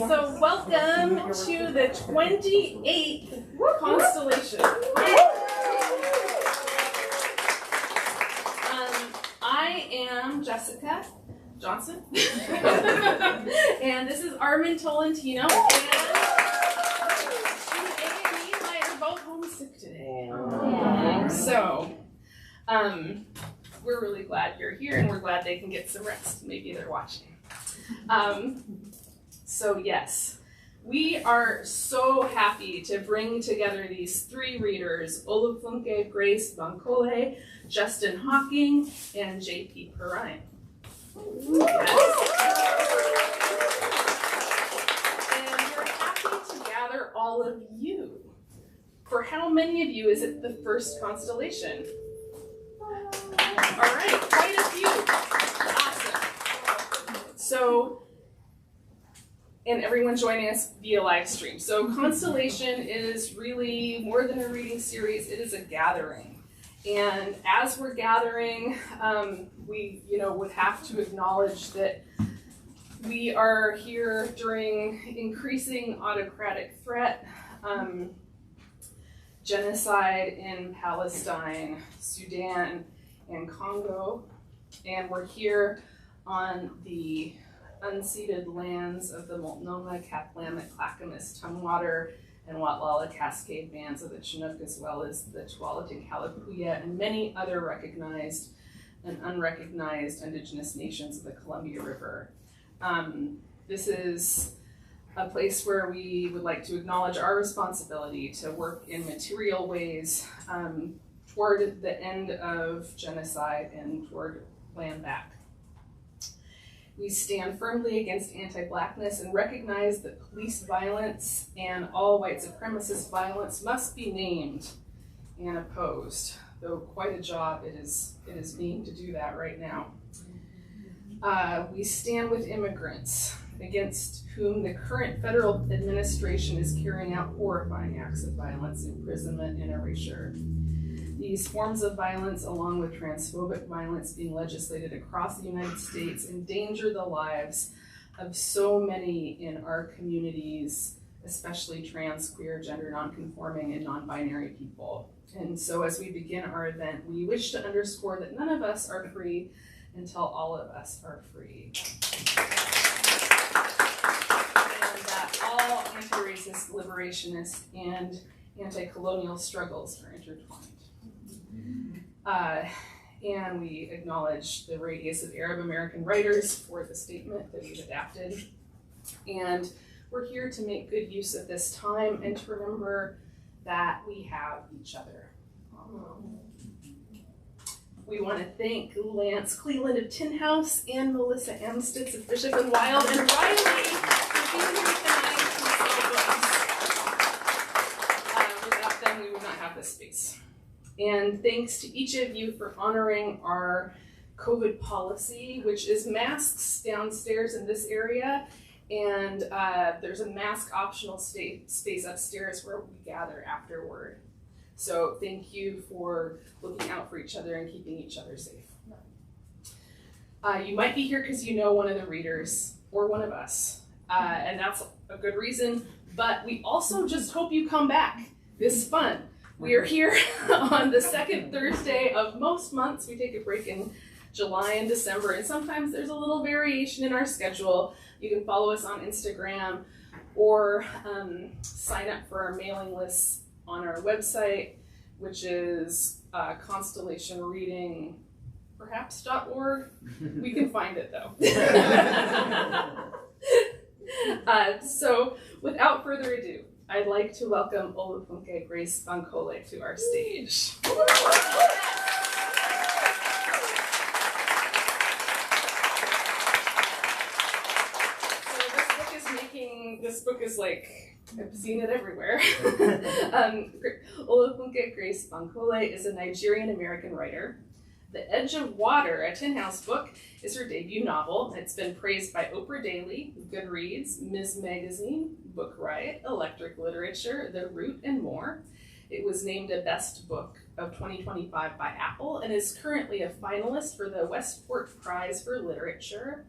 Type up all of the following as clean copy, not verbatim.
So welcome to the 28th Constellation. I am Jessica Johnson, and this is Armin Tolentino, and she and me are both homesick today. So, we're really glad you're here, and we're glad they can get some rest. Maybe they're watching. So yes, we are so happy to bring together these three readers, Olufunke, Grace Bankole, Justin Hocking, and JP Perrine. Yes. And we're happy to gather all of you. For how many of you is it the first Constellation? All right, quite a few. Awesome. So, and everyone joining us via live stream. So Constellation is really more than a reading series, it is a gathering. And as we're gathering, we would have to acknowledge that we are here during increasing autocratic threat, genocide in Palestine, Sudan, and Congo, and we're here on the unceded lands of the Multnomah, Kaplammet, Clackamas, Tumwater, and Watlala Cascade bands of the Chinook, as well as the Tualatin Kalapuya, and many other recognized and unrecognized indigenous nations of the Columbia River. This is a place where we would like to acknowledge our responsibility to work in material ways toward the end of genocide and toward land back. We stand firmly against anti-Blackness and recognize that police violence and all white supremacist violence must be named and opposed, though quite a job it is being to do that right now. We stand with immigrants against whom the current federal administration is carrying out horrifying acts of violence, imprisonment, and erasure. These forms of violence, along with transphobic violence being legislated across the United States, endanger the lives of so many in our communities, especially trans, queer, gender nonconforming, and non-binary people. And so as we begin our event, we wish to underscore that none of us are free until all of us are free. And that all anti-racist, liberationist, and anti-colonial struggles are intertwined. And we acknowledge the Radius of Arab American Writers for the statement that we've adapted. And we're here to make good use of this time and to remember that we have each other. We want to thank Lance Cleland of Tin House and Melissa Amstutz of Bishop and Wild and Riley for being here tonight. Without them, we would not have this space. And thanks to each of you for honoring our COVID policy, which is masks downstairs in this area, and there's a mask optional space upstairs where we gather afterward. So thank you for looking out for each other and keeping each other safe. You might be here because you know one of the readers or one of us, and that's a good reason, but we also just hope you come back. This is fun. We are here on the second Thursday of most months. We take a break in July and December, and sometimes there's a little variation in our schedule. You can follow us on Instagram or sign up for our mailing lists on our website, which is constellationreadingperhaps.org. We can find it though. So without further ado, I'd like to welcome Olufunke Grace Bankole to our stage. So this book is like, I've seen it everywhere. Olufunke Grace Bankole is a Nigerian-American writer. The Edge of Water, a Tin House book, is her debut novel. It's been praised by Oprah Daily, Goodreads, Ms. Magazine, Book Riot, Electric Literature, The Root, and more. It was named a Best Book of 2025 by Apple and is currently a finalist for the Westport Prize for Literature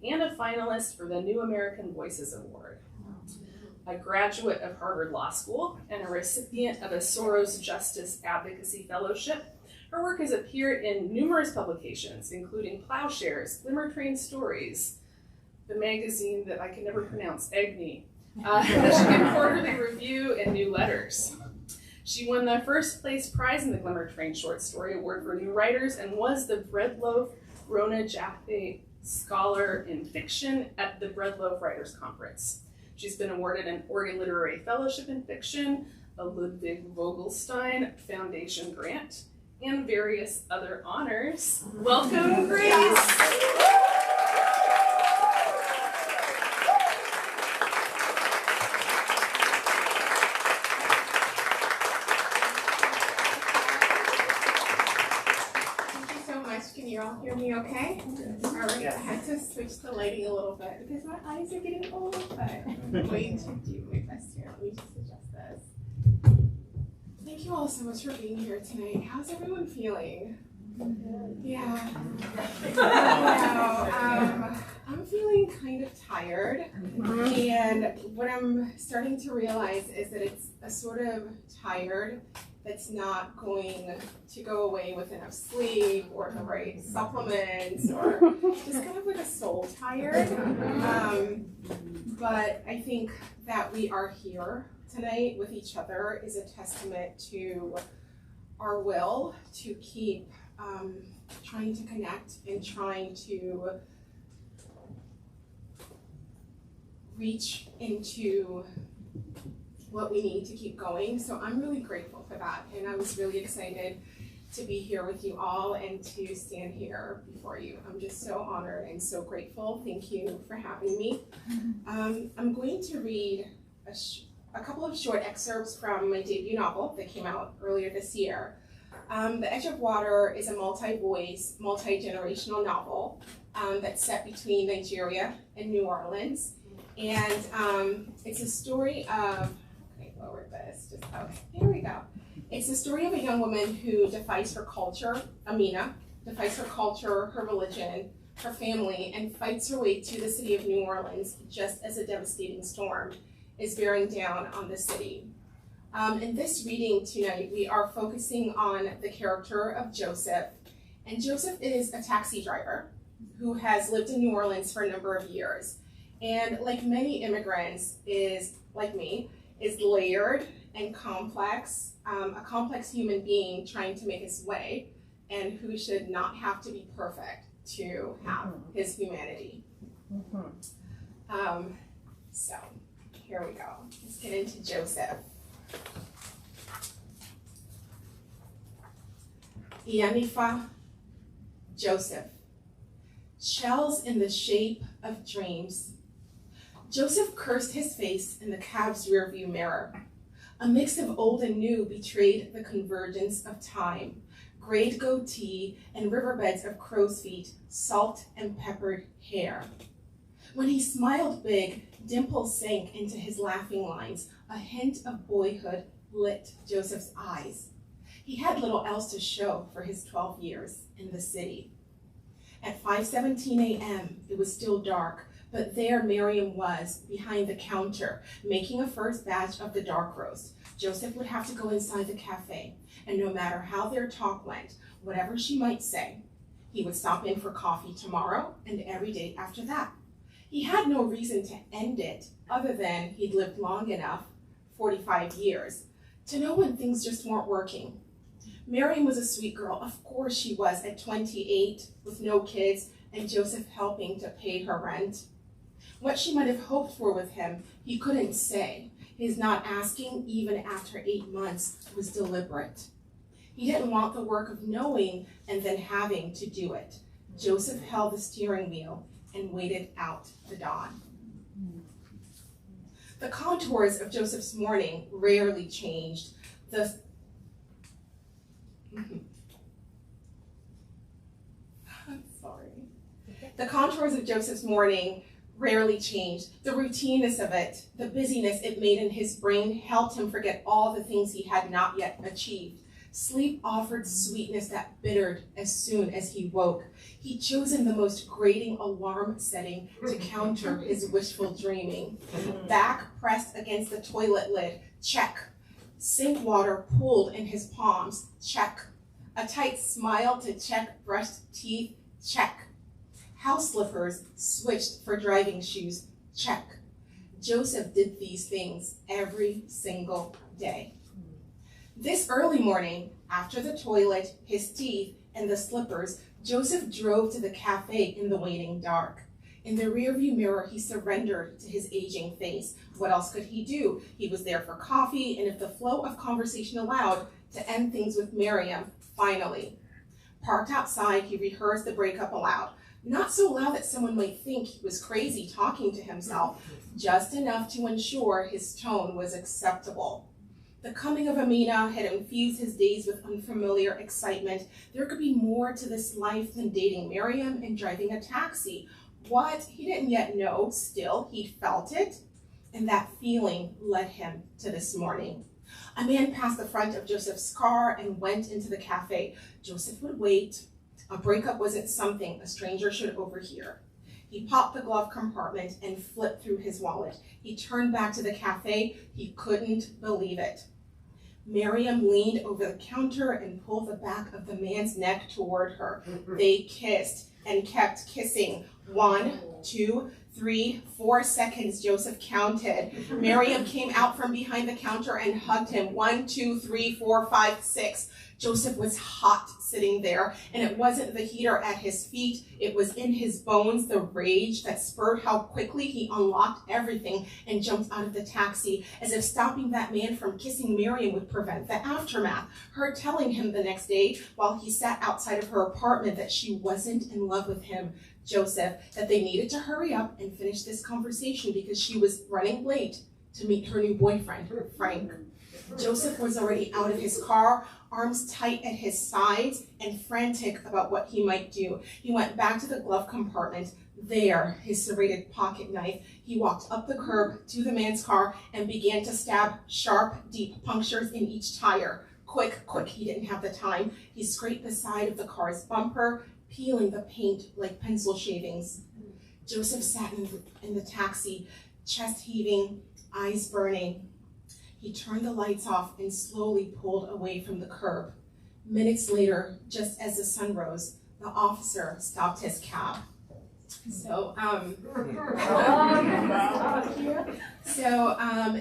and a finalist for the New American Voices Award. a graduate of Harvard Law School, and a recipient of a Soros Justice Advocacy Fellowship. Her work has appeared in numerous publications, including Plowshares, Glimmer Train Stories, the magazine that I can never pronounce, Agni, Michigan Quarterly Review, and New Letters. She won the first place prize in the Glimmer Train Short Story Award for New Writers and was the Breadloaf Rona Jaffe Scholar in Fiction at the Breadloaf Writers Conference. She's been awarded an Oregon Literary Fellowship in Fiction, a Ludwig Vogelstein Foundation grant, and various other honors. Welcome, Grace! Can you all hear me okay? All right, I had to switch the lighting a little bit because my eyes are getting old, but I'm going to do my best here. Let me just adjust this. Thank you all so much for being here tonight. How's everyone feeling? Yeah. I'm feeling kind of tired, and what I'm starting to realize is that it's a sort of tired that's not going to go away with enough sleep or the right supplements, or just kind of like a soul tired. But I think that we are here tonight with each other is a testament to our will to keep trying to connect and trying to reach into what we need to keep going. So I'm really grateful for that. And I was really excited to be here with you all and to stand here before you. I'm just so honored and so grateful. Thank you for having me. I'm going to read a couple of short excerpts from my debut novel that came out earlier this year. The Edge of Water is a multi-voice, multi-generational novel that's set between Nigeria and New Orleans. And it's a story of, lower this, just, okay, here we go. It's the story of a young woman who defies her culture, Amina, defies her culture, her religion, her family, and fights her way to the city of New Orleans just as a devastating storm is bearing down on the city. In this reading tonight, we are focusing on the character of Joseph. And Joseph is a taxi driver who has lived in New Orleans for a number of years. And like many immigrants, like me, is layered and complex, a complex human being trying to make his way, and who should not have to be perfect to have his humanity. So here we go. Let's get into Joseph. Ianifa, Joseph. Shells in the shape of dreams. Joseph cursed his face in the cab's rearview mirror. A mix of old and new betrayed the convergence of time. Grayed goatee and riverbeds of crow's feet, salt and peppered hair. When he smiled big, dimples sank into his laughing lines. A hint of boyhood lit Joseph's eyes. He had little else to show for his 12 years in the city. At 5:17 a.m., it was still dark, but there Miriam was, behind the counter, making a first batch of the dark roast. Joseph would have to go inside the cafe, and no matter how their talk went, whatever she might say, he would stop in for coffee tomorrow and every day after that. He had no reason to end it, other than he'd lived long enough, 45 years, to know when things just weren't working. Miriam was a sweet girl, of course she was, at 28, with no kids, and Joseph helping to pay her rent. What she might have hoped for with him, he couldn't say. His not asking, even after 8 months, was deliberate. He didn't want the work of knowing and then having to do it. Joseph held the steering wheel and waited out the dawn. The contours of Joseph's morning rarely changed. The contours of Joseph's morning rarely changed. The routineness of it, the busyness it made in his brain helped him forget all the things he had not yet achieved. Sleep offered sweetness that bittered as soon as he woke. He'd chosen the most grating alarm setting to counter his wishful dreaming. Back pressed against the toilet lid, check. Sink water pooled in his palms, check. A tight smile to check brushed teeth, check. House slippers switched for driving shoes, check. Joseph did these things every single day. This early morning, after the toilet, his teeth, and the slippers, Joseph drove to the cafe in the waning dark. In the rearview mirror, he surrendered to his aging face. What else could he do? He was there for coffee, and if the flow of conversation allowed, to end things with Miriam, finally. Parked outside, he rehearsed the breakup aloud. Not so loud that someone might think he was crazy talking to himself, just enough to ensure his tone was acceptable. The coming of Amina had infused his days with unfamiliar excitement. There could be more to this life than dating Miriam and driving a taxi. What? He didn't yet know. Still, he felt it. And that feeling led him to this morning. A man passed the front of Joseph's car and went into the cafe. Joseph would wait. A breakup wasn't something a stranger should overhear. He popped the glove compartment and flipped through his wallet. He turned back to the cafe. He couldn't believe it. Miriam leaned over the counter and pulled the back of the man's neck toward her. They kissed and kept kissing. 1, 2, 3, 4 seconds, Joseph counted. Miriam came out from behind the counter and hugged him. 1, 2, 3, 4, 5, 6. Joseph was hot sitting there, and it wasn't the heater at his feet. It was in his bones, the rage that spurred how quickly he unlocked everything and jumped out of the taxi, as if stopping that man from kissing Miriam would prevent the aftermath. Her telling him the next day, while he sat outside of her apartment, that she wasn't in love with him, Joseph, that they needed to hurry up and finish this conversation because she was running late to meet her new boyfriend, Frank. Joseph was already out of his car, arms tight at his sides and frantic about what he might do. He went back to the glove compartment. There, his serrated pocket knife. He walked up the curb to the man's car and began to stab sharp, deep punctures in each tire. Quick, he didn't have the time. He scraped the side of the car's bumper, peeling the paint like pencil shavings. Joseph sat in the taxi, chest heaving, eyes burning. He turned the lights off and slowly pulled away from the curb. Minutes later, just as the sun rose, the officer stopped his cab. So,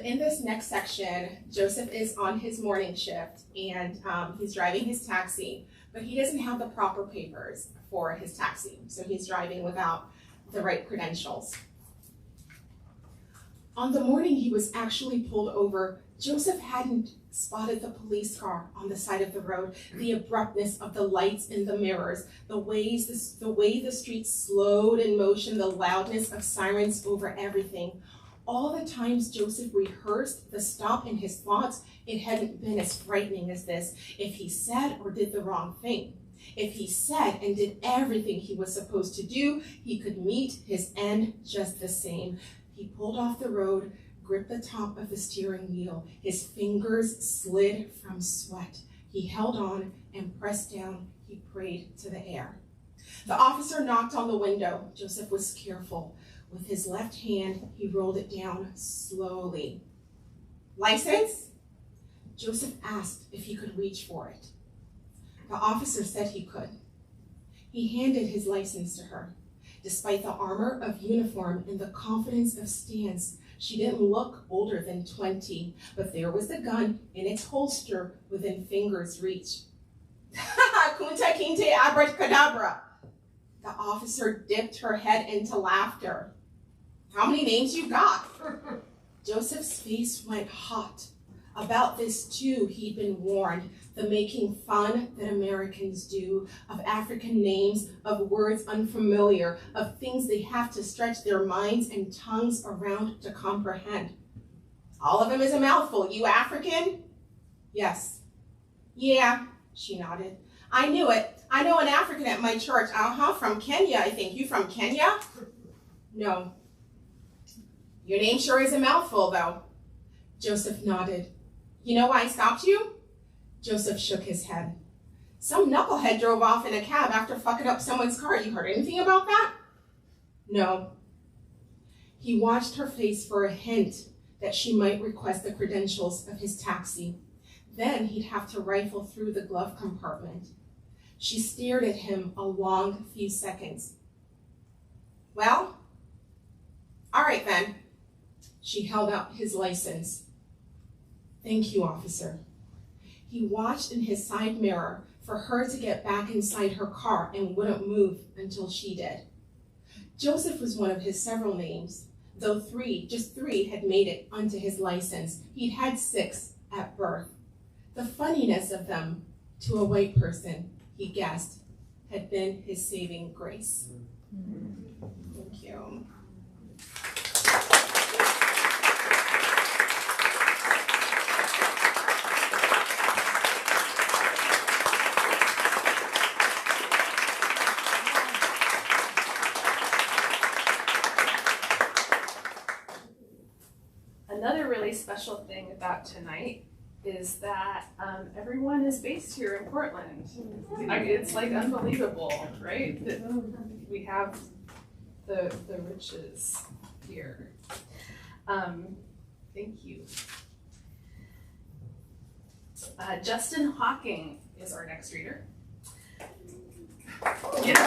in this next section, Joseph is on his morning shift and he's driving his taxi, but he doesn't have the proper papers for his taxi. So he's driving without the right credentials. On the morning he was actually pulled over, Joseph hadn't spotted the police car on the side of the road, the abruptness of the lights in the mirrors, the way the streets slowed in motion, the loudness of sirens over everything. All the times Joseph rehearsed the stop in his thoughts, it hadn't been as frightening as this. If he said or did the wrong thing, if he said and did everything he was supposed to do, he could meet his end just the same. He pulled off the road, gripped the top of the steering wheel. His fingers slid from sweat. He held on and pressed down. He prayed to the air. The officer knocked on the window. Joseph was careful. With his left hand, he rolled it down slowly. License? Joseph asked if he could reach for it. The officer said he could. He handed his license to her. Despite the armor of uniform and the confidence of stance, she didn't look older than 20, but there was the gun in its holster within finger's reach. Kunta kinte abracadabra. The officer dipped her head into laughter. How many names you got? Joseph's face went hot. About this too, he'd been warned. The making fun that Americans do of African names, of words unfamiliar, of things they have to stretch their minds and tongues around to comprehend. All of them is a mouthful. You African? Yes. Yeah, she nodded. I knew it. I know an African at my church. From Kenya, I think. You from Kenya? No. Your name sure is a mouthful, though. Joseph nodded. You know why I stopped you? Joseph shook his head. Some knucklehead drove off in a cab after fucking up someone's car. You heard anything about that? No. He watched her face for a hint that she might request the credentials of his taxi. Then he'd have to rifle through the glove compartment. She stared at him a long few seconds. Well, all right then. She held out his license. Thank you, officer. He watched in his side mirror for her to get back inside her car and wouldn't move until she did. Joseph was one of his several names, though just three had made it onto his license. He'd had 6 at birth. The funniness of them, to a white person, he guessed, had been his saving grace. Thank you. Another really special thing about tonight is that everyone is based here in Portland. It's like unbelievable, right? That we have the riches here. Thank you. Justin Hocking is our next reader. Yes.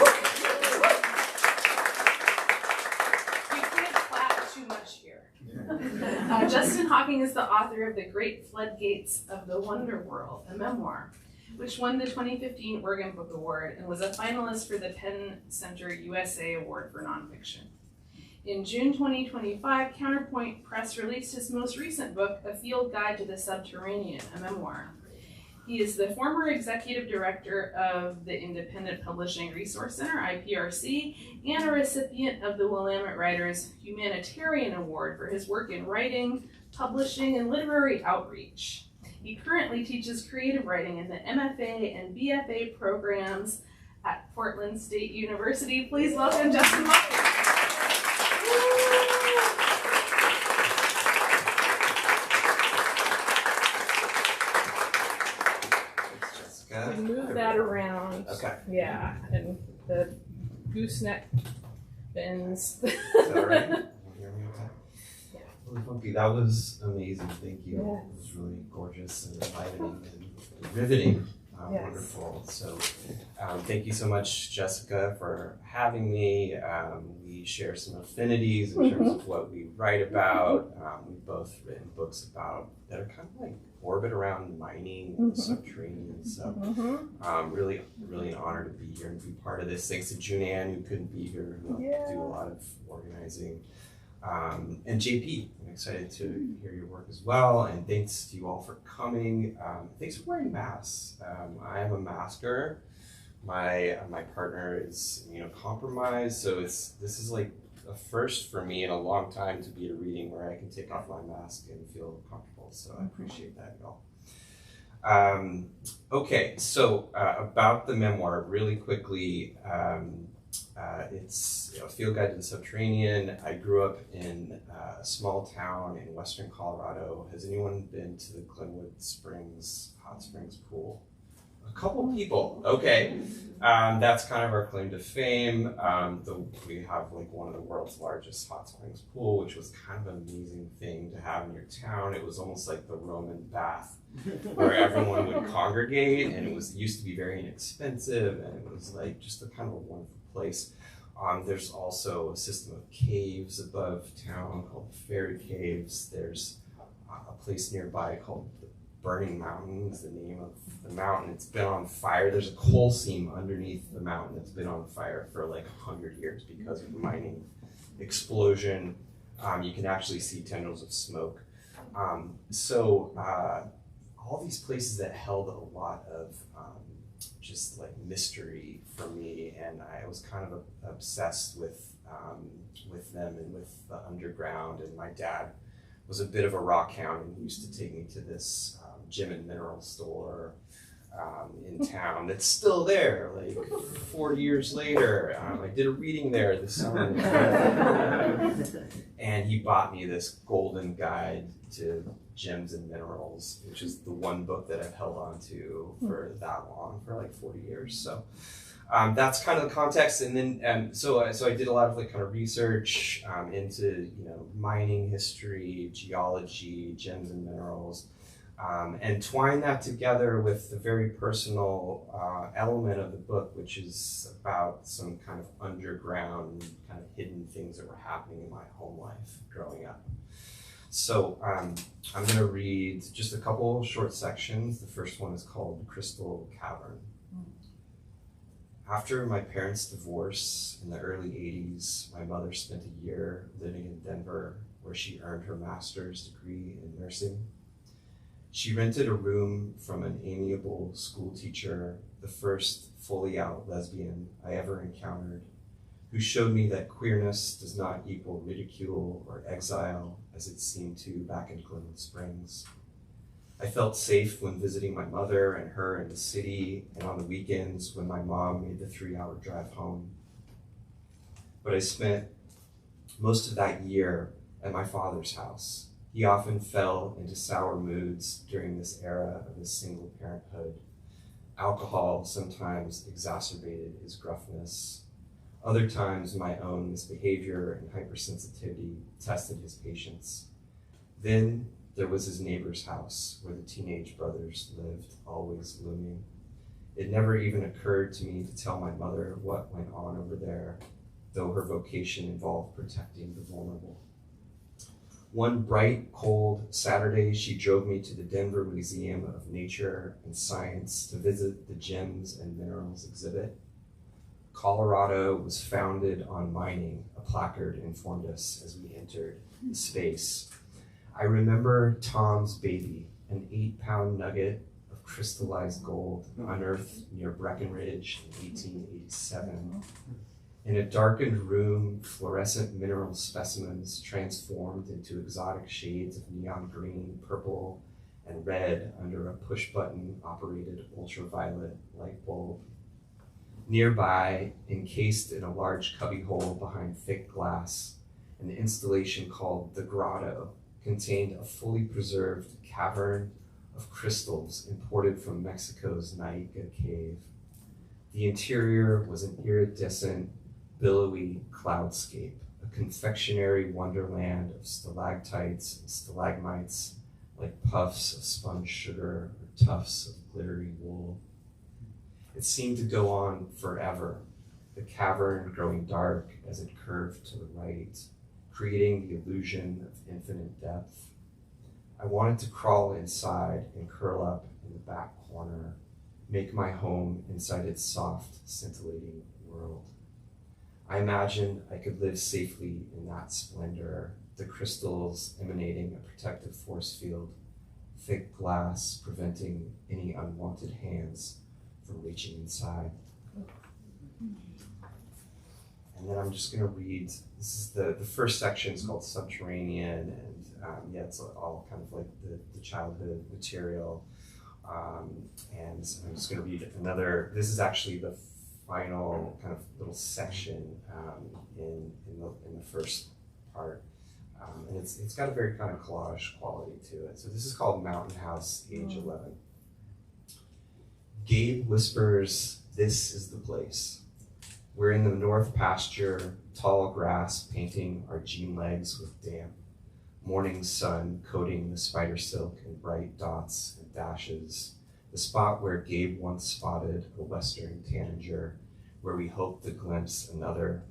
You can't clap too much here. Justin Hocking is the author of The Great Floodgates of the Wonder World, a memoir, which won the 2015 Oregon Book Award and was a finalist for the Penn Center USA Award for Nonfiction. In June 2025, Counterpoint Press released his most recent book, A Field Guide to the Subterranean, a memoir. He is the former executive director of the Independent Publishing Resource Center, IPRC, and a recipient of the Willamette Writers Humanitarian Award for his work in writing, publishing, and literary outreach. He currently teaches creative writing in the MFA and BFA programs at Portland State University. Please welcome Justin Hocking. We move that around. Okay. Yeah, and the gooseneck bends. Is that right? Can you hear me okay? Yeah. Olufunke, that was amazing. Thank you. Yes. It was really gorgeous and enlivening and riveting. Yes. Wonderful. So thank you so much, Jessica, for having me. We share some affinities in terms of what we write about. We've both written books about that are kind of like orbit around mining and the subterranean. So really an honor to be here and be part of this. Thanks to Junann, who couldn't be here, who helped do a lot of organizing. And JP, I'm excited to hear your work as well. And thanks to you all for coming. Thanks for wearing masks. I am a masker. My partner is immunocompromised, so this is like a first for me in a long time to be at a reading where I can take off my mask and feel comfortable. So I appreciate that, y'all. Okay, so about the memoir, really quickly. It's a field guide to the subterranean. I grew up in a small town in western Colorado. Has anyone been to the Glenwood Springs hot springs pool? A couple people. Okay, that's kind of our claim to fame. We have like one of the world's largest hot springs pool, which was kind of an amazing thing to have in your town. It was almost like the Roman bath, where everyone would congregate, and it used to be very inexpensive, and it was like just a kind of a wonderful place. There's also a system of caves above town called the Fairy Caves. There's a place nearby called the Burning Mountain is the name of the mountain. It's been on fire. There's a coal seam underneath the mountain that's been on fire for like 100 years because of the mining explosion. You can actually see tendrils of smoke. So all these places that held a lot of just like mystery for me, and I was kind of obsessed with them and with the underground. And my dad was a bit of a rock hound, and he used to take me to this gem and mineral store in town that's still there, like 40 years later. I did a reading there this summer. And he bought me this golden guide to gems and minerals, which is the one book that I've held on to for that long, for like 40 years. So that's kind of the context. And then, so I did a lot of like kind of research into, mining history, geology, gems and minerals. And twine that together with the very personal element of the book, which is about some kind of underground, kind of hidden things that were happening in my home life growing up. So I'm going to read just a couple short sections. The first one is called Crystal Cavern. After my parents' divorce in the early 80s, my mother spent a year living in Denver, where she earned her master's degree in nursing. She rented a room from an amiable school teacher, the first fully out lesbian I ever encountered, who showed me that queerness does not equal ridicule or exile as it seemed to back in Glenwood Springs. I felt safe when visiting my mother and her in the city and on the weekends when my mom made the 3-hour drive home. But I spent most of that year at my father's house. He often fell into sour moods during this era of his single parenthood. Alcohol sometimes exacerbated his gruffness. Other times, my own misbehavior and hypersensitivity tested his patience. Then there was his neighbor's house, where the teenage brothers lived, always looming. It never even occurred to me to tell my mother what went on over there, though her vocation involved protecting the vulnerable. One bright, cold Saturday, she drove me to the Denver Museum of Nature and Science to visit the Gems and Minerals exhibit. Colorado was founded on mining, a placard informed us as we entered the space. I remember Tom's Baby, an 8-pound nugget of crystallized gold unearthed near Breckenridge in 1887. In a darkened room, fluorescent mineral specimens transformed into exotic shades of neon green, purple, and red under a push-button operated ultraviolet light bulb. Nearby, encased in a large cubbyhole behind thick glass, an installation called The Grotto contained a fully preserved cavern of crystals imported from Mexico's Naica cave. The interior was an iridescent, billowy cloudscape, a confectionery wonderland of stalactites and stalagmites, like puffs of sponge sugar or tufts of glittery wool. It seemed to go on forever, the cavern growing dark as it curved to the right, creating the illusion of infinite depth. I wanted to crawl inside and curl up in the back corner, make my home inside its soft, scintillating world. I imagined I could live safely in that splendor, the crystals emanating a protective force field, thick glass preventing any unwanted hands from reaching inside. And then I'm just going to read, this is the first section is called Subterranean, and it's all kind of like the childhood material. And so I'm just going to read another, this is actually the final kind of little section in the first part. And it's got a very kind of collage quality to it. So this is called Mountain House, age 11. Gabe whispers, "This is the place. We're in the north pasture, tall grass painting our jean legs with damp, morning sun coating the spider silk in bright dots and dashes, the spot where Gabe once spotted a western tanager, where we hope to glimpse another."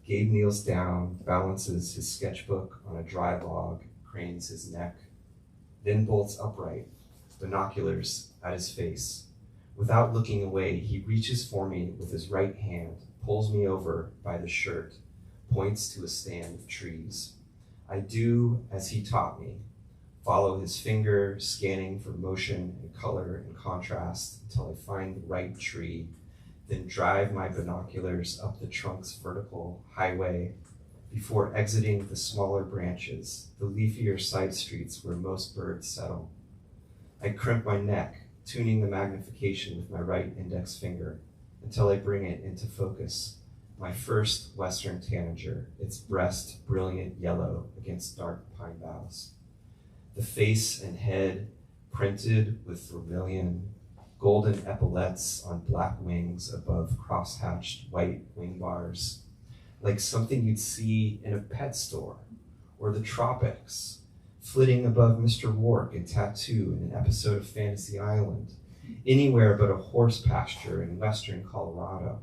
Gabe kneels down, balances his sketchbook on a dry log, cranes his neck, then bolts upright, binoculars at his face. Without looking away, he reaches for me with his right hand, pulls me over by the shirt, points to a stand of trees. I do as he taught me, follow his finger, scanning for motion and color and contrast until I find the right tree, then drive my binoculars up the trunk's vertical highway before exiting the smaller branches, the leafier side streets where most birds settle. I crimp my neck tuning the magnification with my right index finger until I bring it into focus. My first western tanager, its breast brilliant yellow against dark pine boughs. The face and head printed with vermilion, golden epaulets on black wings above cross-hatched white wing bars, like something you'd see in a pet store or the tropics, flitting above Mr. Rourke in Tattoo in an episode of Fantasy Island, anywhere but a horse pasture in western Colorado.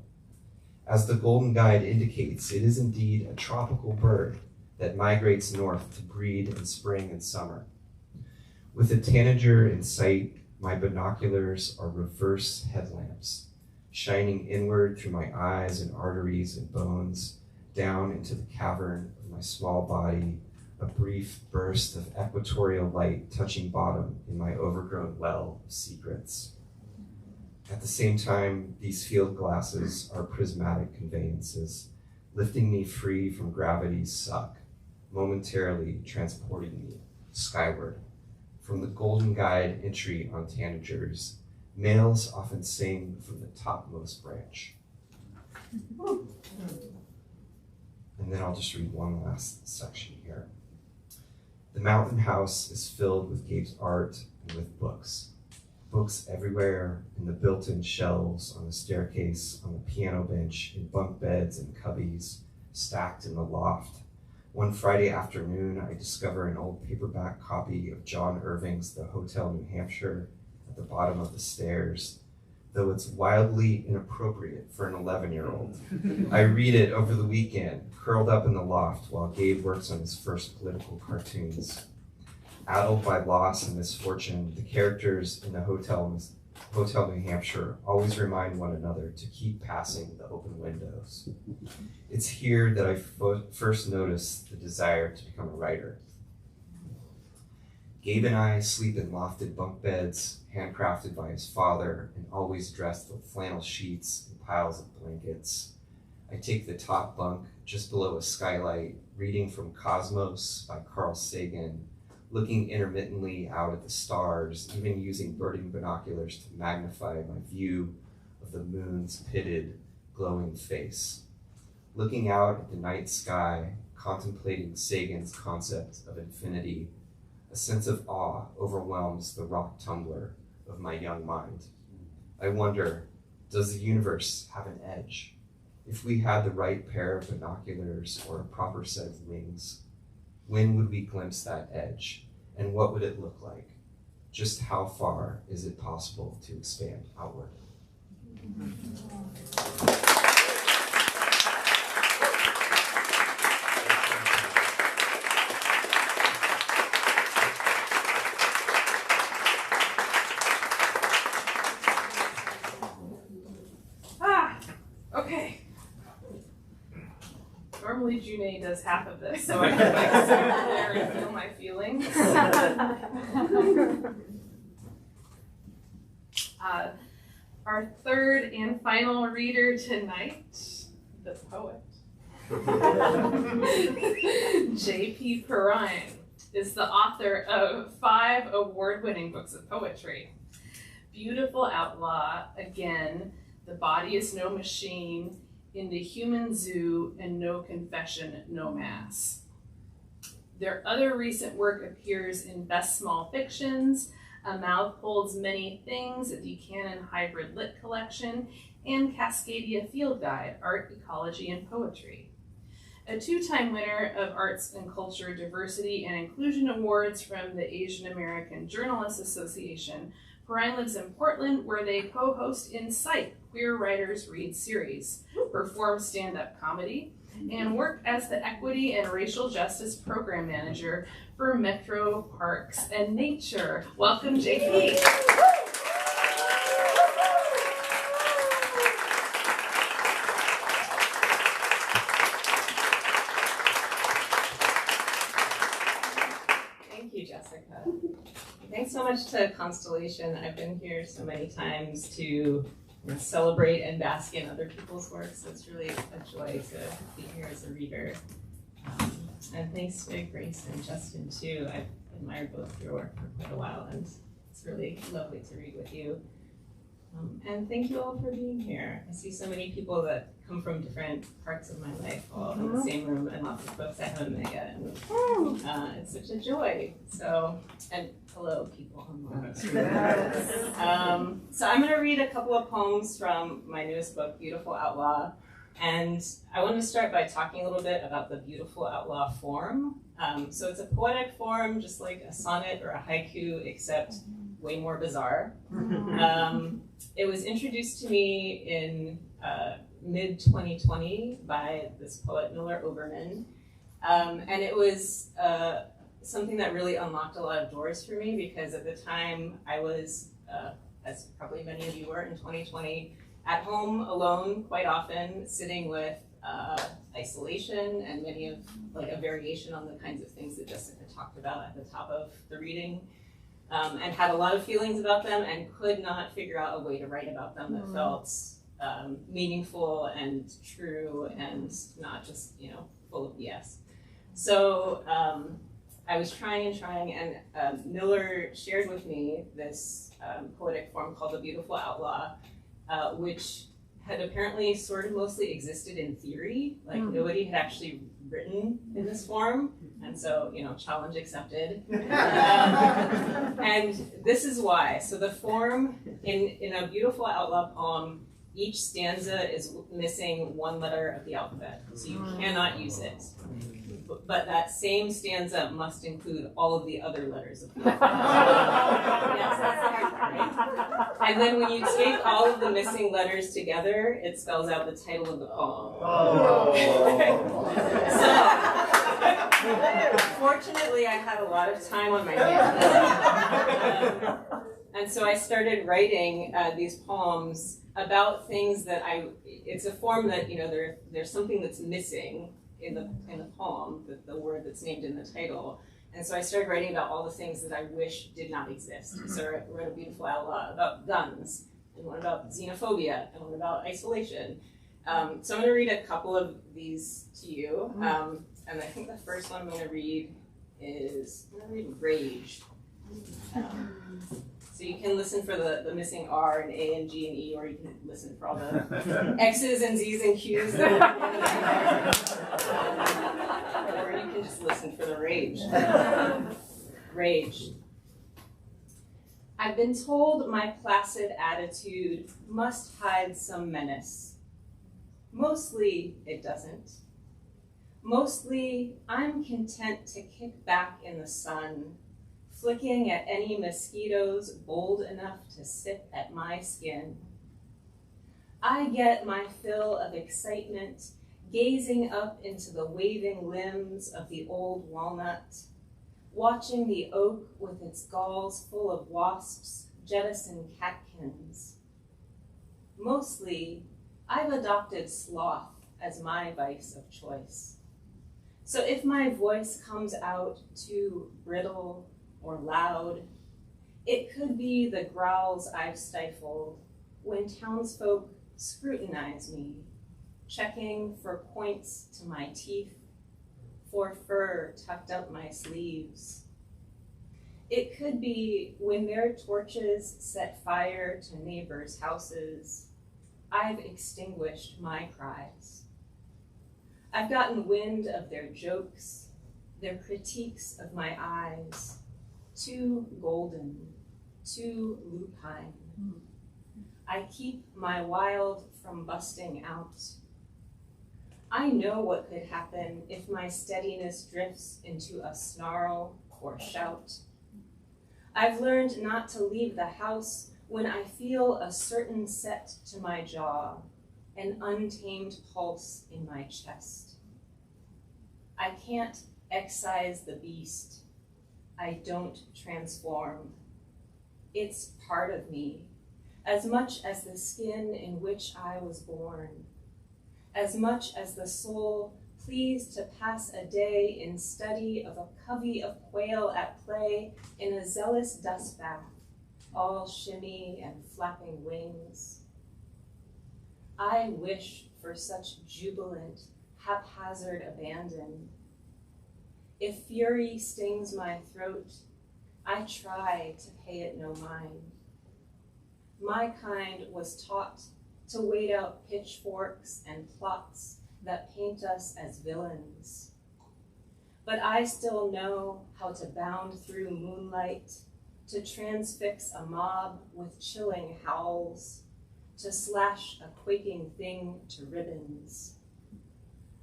As the Golden Guide indicates, it is indeed a tropical bird that migrates north to breed in spring and summer. With a tanager in sight, my binoculars are reverse headlamps, shining inward through my eyes and arteries and bones, down into the cavern of my small body, a brief burst of equatorial light touching bottom in my overgrown well of secrets. At the same time, these field glasses are prismatic conveyances, lifting me free from gravity's suck, momentarily transporting me skyward. From the Golden Guide entry on tanagers, males often sing from the topmost branch. And then I'll just read one last section here. The mountain house is filled with Gabe's art and with books. Books everywhere, in the built-in shelves, on the staircase, on the piano bench, in bunk beds and cubbies, stacked in the loft. One Friday afternoon, I discover an old paperback copy of John Irving's The Hotel New Hampshire at the bottom of the stairs, though it's wildly inappropriate for an 11-year-old. I read it over the weekend, curled up in the loft while Gabe works on his first political cartoons. Addled by loss and misfortune, the characters in the Hotel New Hampshire always remind one another to keep passing the open windows. It's here that I first noticed the desire to become a writer. Gabe and I sleep in lofted bunk beds, handcrafted by his father, and always dressed with flannel sheets and piles of blankets. I take the top bunk just below a skylight, reading from Cosmos by Carl Sagan, looking intermittently out at the stars, even using birding binoculars to magnify my view of the moon's pitted, glowing face. Looking out at the night sky, contemplating Sagan's concept of infinity, a sense of awe overwhelms the rock tumbler of my young mind. I wonder, does the universe have an edge? If we had the right pair of binoculars or a proper set of wings, when would we glimpse that edge? And what would it look like? Just how far is it possible to expand outward? Okay. Normally June does half of this, so I can like sit there and feel my feelings. Our third and final reader tonight, the poet, J.P. Perrine, is the author of 5 award-winning books of poetry. Beautiful Outlaw, Again, The Body is No Machine, In the Human Zoo, and No Confession, No Mass. Their other recent work appears in Best Small Fictions, A Mouth Holds Many Things, a Buchanan Hybrid Lit Collection, and Cascadia Field Guide, Art, Ecology, and Poetry. A 2-time winner of Arts and Culture Diversity and Inclusion Awards from the Asian American Journalists Association, Perrine lives in Portland, where they co-host Insight, Queer Writers Read series, perform stand-up comedy, and work as the Equity and Racial Justice Program Manager for Metro Parks and Nature. Welcome, JP. Thank you, Jessica. Thanks so much to Constellation. I've been here so many times to celebrate and bask in other people's work, so it's really a joy to be here as a reader. And thanks to Grace and Justin too. I've admired both of your work for quite a while, and It's really lovely to read with you. And thank you all for being here. I see so many people that come from different parts of my life all in the same room, and lots of folks I haven't met yet. And, it's such a joy. So, and hello, people online. So I'm going to read a couple of poems from my newest book, Beautiful Outlaw. And I want to start by talking a little bit about the Beautiful Outlaw form. So it's a poetic form, just like a sonnet or a haiku, except way more bizarre. It was introduced to me in mid-2020 by this poet, Miller Oberman. And it was something that really unlocked a lot of doors for me, because at the time I was, as probably many of you were in 2020, at home alone quite often, sitting with isolation and many of, like, a variation on the kinds of things that Jessica talked about at the top of the reading. And had a lot of feelings about them and could not figure out a way to write about them that felt meaningful and true and not just, full of BS. So I was trying, and Miller shared with me this poetic form called the Beautiful Outlaw, which had apparently sort of mostly existed in theory. Like, nobody had actually written in this form. And so, challenge accepted. And this is why. So the form in a Beautiful Outlaw poem, each stanza is missing one letter of the alphabet. So you cannot use it. But that same stanza must include all of the other letters of the alphabet. Yes, that's the hard part, right? And then when you take all of the missing letters together, it spells out the title of the poem. So, fortunately, I had a lot of time on my hands. And so I started writing these poems about things that it's a form that, there's something that's missing in the poem, the word that's named in the title. And so I started writing about all the things that I wish did not exist. So I wrote a Beautiful Outlaw about guns, and one about xenophobia, and one about isolation. So I'm going to read a couple of these to you. And I think the first one I'm going to read is, Rage. So you can listen for the missing R and A and G and E, or you can listen for all the X's and Z's and Q's. Or you can just listen for the rage. Rage. I've been told my placid attitude must hide some menace. Mostly it doesn't. Mostly I'm content to kick back in the sun, flicking at any mosquitoes bold enough to sip at my skin. I get my fill of excitement, gazing up into the waving limbs of the old walnut, watching the oak with its galls full of wasps jettison catkins. Mostly, I've adopted sloth as my vice of choice. So if my voice comes out too brittle or loud, it could be the growls I've stifled when townsfolk scrutinize me, checking for points to my teeth, for fur tucked up my sleeves. It could be when their torches set fire to neighbors' houses, I've extinguished my cries. I've gotten wind of their jokes, their critiques of my eyes, too golden, too lupine. I keep my wild from busting out. I know what could happen if my steadiness drifts into a snarl or shout. I've learned not to leave the house when I feel a certain set to my jaw, an untamed pulse in my chest. I can't excise the beast. I don't transform. It's part of me, as much as the skin in which I was born, as much as the soul pleased to pass a day in study of a covey of quail at play in a zealous dust bath, all shimmy and flapping wings. I wish for such jubilant, haphazard abandon. If fury stings my throat, I try to pay it no mind. My kind was taught to wait out pitchforks and plots that paint us as villains. But I still know how to bound through moonlight, to transfix a mob with chilling howls, to slash a quaking thing to ribbons.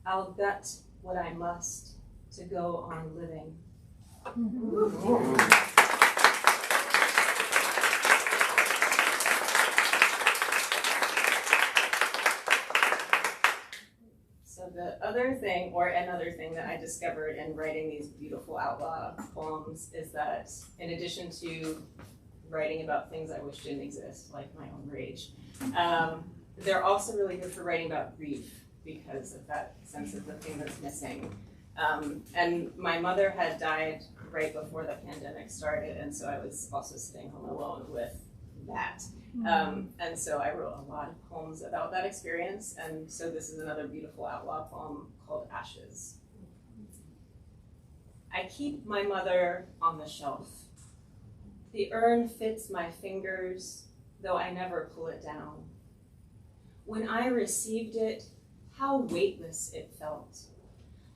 I'll gut what I must to go on living. So the other thing, or another thing that I discovered in writing these beautiful outlaw poems is that in addition to writing about things I wish didn't exist, like my own rage, they're also really good for writing about grief because of that sense of the thing that's missing. And my mother had died right before the pandemic started, and so I was also sitting home alone with that. And so I wrote a lot of poems about that experience, and so this is another beautiful outlaw poem called Ashes. I keep my mother on the shelf. The urn fits my fingers, though I never pull it down. When I received it, how weightless it felt.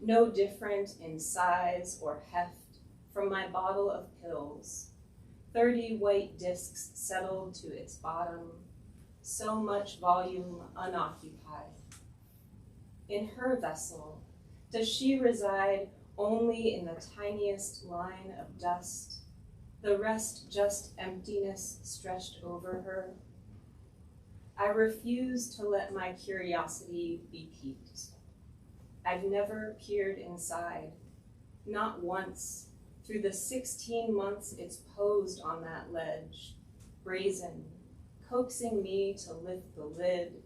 No different in size or heft from my bottle of pills. 30 white discs settled to its bottom, so much volume unoccupied. In her vessel, does she reside only in the tiniest line of dust, the rest just emptiness stretched over her? I refuse to let my curiosity be piqued. I've never peered inside, not once, through the 16 months it's posed on that ledge, brazen, coaxing me to lift the lid,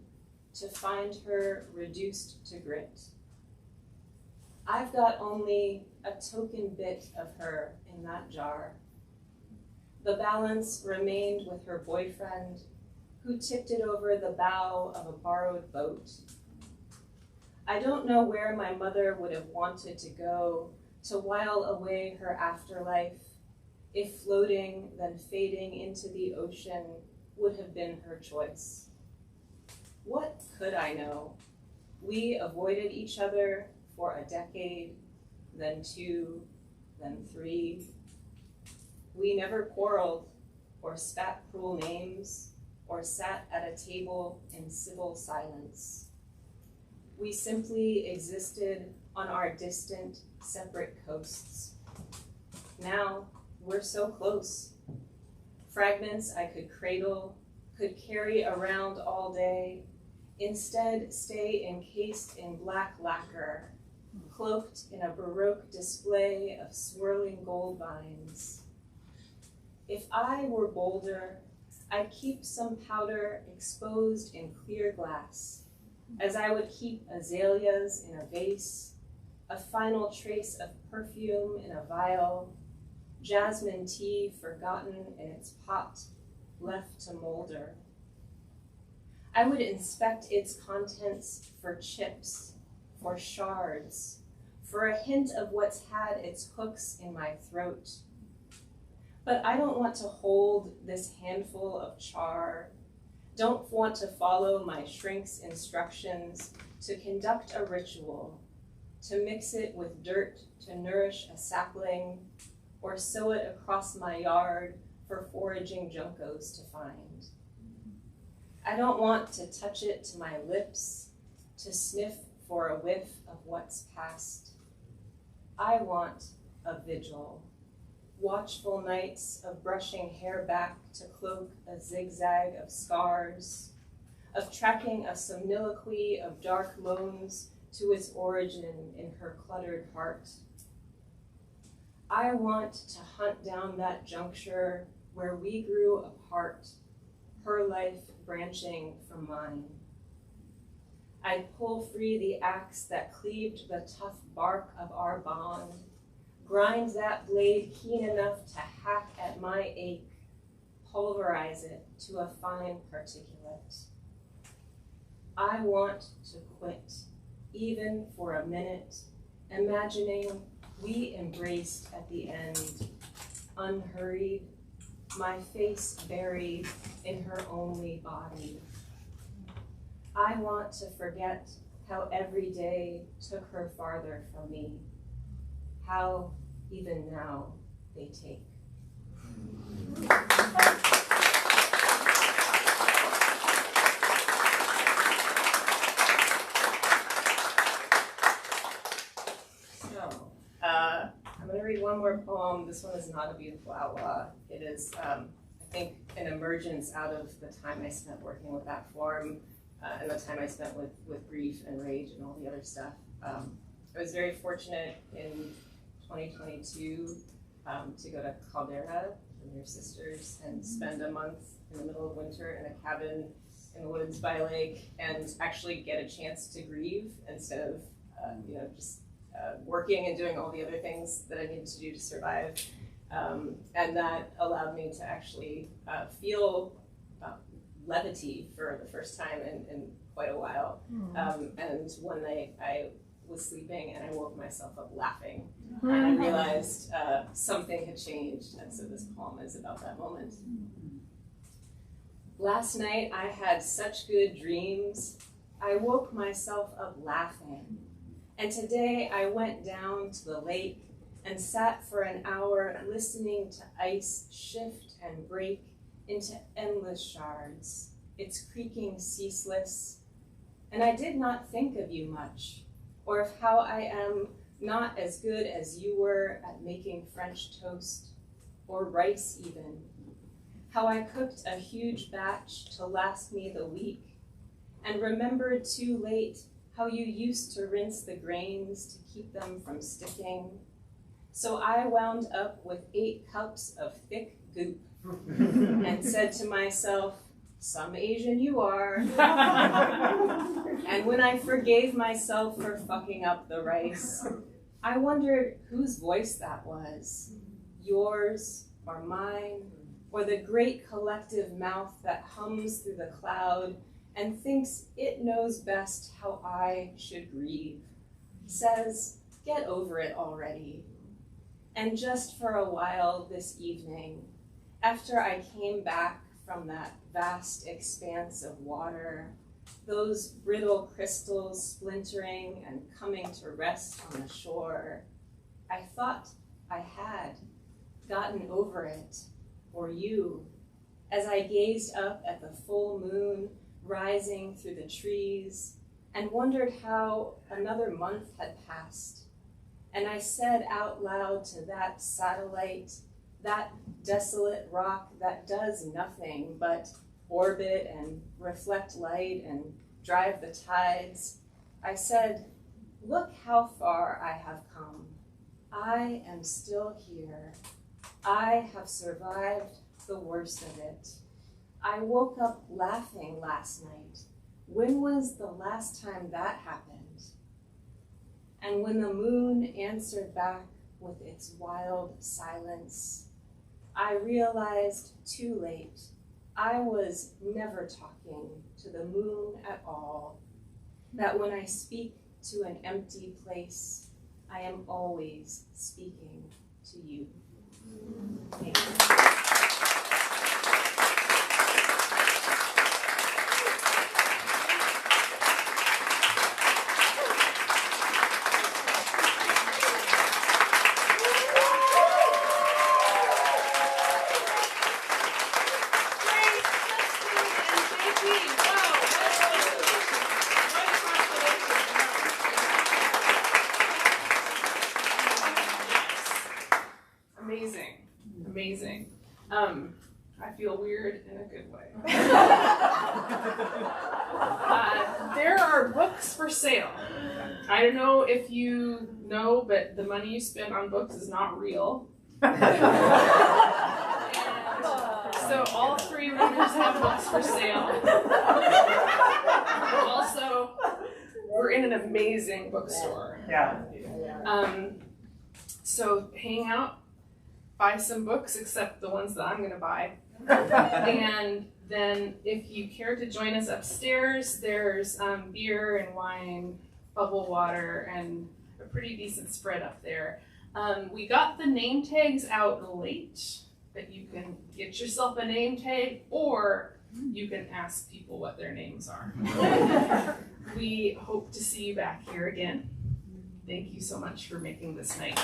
to find her reduced to grit. I've got only a token bit of her in that jar. The balance remained with her boyfriend, who tipped it over the bow of a borrowed boat. I don't know where my mother would have wanted to go to while away her afterlife, if floating, then fading into the ocean would have been her choice. What could I know? We avoided each other for a decade, then 2, then 3. We never quarreled or spat cruel names or sat at a table in civil silence. We simply existed on our distant, separate coasts. Now, we're so close. Fragments I could cradle, could carry around all day, instead stay encased in black lacquer, cloaked in a Baroque display of swirling gold vines. If I were bolder, I'd keep some powder exposed in clear glass, as I would keep azaleas in a vase, a final trace of perfume in a vial, jasmine tea forgotten in its pot, left to molder. I would inspect its contents for chips, for shards, for a hint of what's had its hooks in my throat. But I don't want to hold this handful of char, don't want to follow my shrink's instructions to conduct a ritual, to mix it with dirt to nourish a sapling, or sow it across my yard for foraging juncos to find. I don't want to touch it to my lips, to sniff for a whiff of what's past. I want a vigil, watchful nights of brushing hair back to cloak a zigzag of scars, of tracking a soliloquy of dark moans to its origin in her cluttered heart. I want to hunt down that juncture where we grew apart, her life branching from mine. I'd pull free the axe that cleaved the tough bark of our bond, grind that blade keen enough to hack at my ache, pulverize it to a fine particulate. I want to quit, even for a minute, imagining we embraced at the end, unhurried, my face buried in her only body. I want to forget how every day took her farther from me, how even now they take. So, I'm going to read one more poem. This one is not a beautiful outlaw. It is, I think, an emergence out of the time I spent working with that form and the time I spent with grief and rage and all the other stuff. I was very fortunate in 2022 to go to Caldera with your sisters and spend a month in the middle of winter in a cabin in the woods by a lake and actually get a chance to grieve instead of just working and doing all the other things that I needed to do to survive. And that allowed me to actually feel levity for the first time in quite a while. And one night I was sleeping and I woke myself up laughing. And I realized something had changed, and so this poem is about that moment. Last night I had such good dreams, I woke myself up laughing. And today I went down to the lake and sat for an hour listening to ice shift and break into endless shards, its creaking ceaseless. And I did not think of you much, or of how I am not as good as you were at making French toast, or rice even. How I cooked a huge batch to last me the week, and remembered too late how you used to rinse the grains to keep them from sticking. So I wound up with 8 cups of thick goop and said to myself, some Asian you are. And when I forgave myself for fucking up the rice, I wondered whose voice that was, yours or mine, or the great collective mouth that hums through the cloud and thinks it knows best how I should grieve, says, get over it already. And just for a while this evening, after I came back from that vast expanse of water, those brittle crystals splintering and coming to rest on the shore, I thought I had gotten over it, or you, as I gazed up at the full moon rising through the trees and wondered how another month had passed. And I said out loud to that satellite, that desolate rock that does nothing but orbit and reflect light and drive the tides, I said, look how far I have come. I am still here. I have survived the worst of it. I woke up laughing last night. When was the last time that happened? And when the moon answered back with its wild silence, I realized too late I was never talking to the moon at all, that when I speak to an empty place, I am always speaking to you. Thank you. Amazing. I feel weird in a good way. There are books for sale. I don't know if you know, but the money you spend on books is not real. And so all 3 members have books for sale. Also, we're in an amazing bookstore. Yeah. So hang out. Buy some books, except the ones that I'm going to buy. And then if you care to join us upstairs, there's beer and wine, bubble water, and a pretty decent spread up there. We got the name tags out late, but you can get yourself a name tag or you can ask people what their names are. We hope to see you back here again. Thank you so much for making this night.